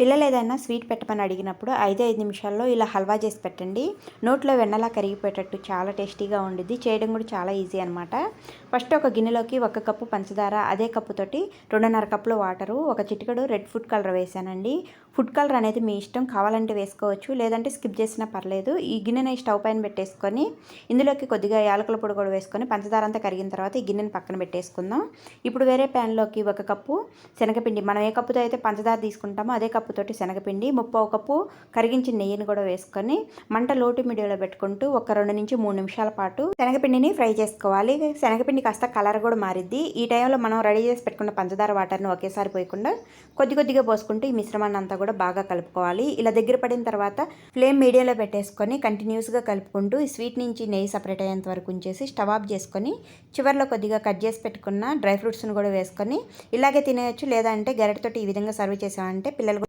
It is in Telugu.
పిల్లలు ఏదైనా స్వీట్ పెట్టమని అడిగినప్పుడు 5 నిమిషాల్లో ఇలా హల్వా చేసి పెట్టండి. నోట్లో వెన్నలా కరిగిపోయేటట్టు చాలా టేస్టీగా ఉండిద్ది. చేయడం కూడా చాలా ఈజీ అనమాట. ఫస్ట్ ఒక గిన్నెలోకి 1 కప్పు పంచదార, అదే కప్పుతోటి 2.5 కప్పులు వాటరు, ఒక చిటికెడు రెడ్ ఫుడ్ కలర్ వేసానండి. ఫుడ్ కలర్ అనేది మీ ఇష్టం, కావాలంటే వేసుకోవచ్చు, లేదంటే స్కిప్ చేసినా పర్లేదు. ఈ గిన్నెని స్టవ్ పైన పెట్టేసుకొని ఇందులోకి కొద్దిగా యాలకుల పొడి కూడా వేసుకొని పంచదార అంతా కరిగిన తర్వాత ఈ గిన్నెని పక్కన పెట్టేసుకుందాం. ఇప్పుడు వేరే ప్యాన్లోకి 1 కప్పు శనగపిండి, మనం ఏ కప్పుతో అయితే పంచదార తీసుకుంటామో అదే కప్పుతోటి శనగపిండి, 1/2 కప్పు కరిగించిన నెయ్యిని కూడా వేసుకొని మంట లోటు మీడియంలో పెట్టుకుంటూ ఒక 2 నుంచి 3 నిమిషాల పాటు శనగపిండిని ఫ్రై చేసుకోవాలి. శనగపిండి కాస్త కలర్ కూడా మారిద్ది. ఈ టైంలో మనం రెడీ చేసి పెట్టుకున్న పంచదార వాటర్ని ఒకేసారి పోయకుండా కొద్ది కొద్దిగా పోసుకుంటూ ఈ మిశ్రమాన్ని అంతా కూడా బాగా కలుపుకోవాలి. ఇలా దగ్గర పడిన తర్వాత ఫ్లేమ్ మీడియంలో పెట్టేసుకొని కంటిన్యూస్గా కలుపుకుంటూ ఈ స్వీట్ నుంచి నెయ్యి సపరేట్ అయ్యేంత వరకు ఉంచేసి స్టవ్ ఆఫ్ చేసుకొని చివరిలో కొద్దిగా కట్ చేసి పెట్టుకున్న డ్రై ఫ్రూట్స్ని కూడా వేసుకొని ఇలాగే తినేయచ్చు. లేదా అంటే గరిటెతోటి ఈ విధంగా సర్వ్ చేసామంటే పిల్లలు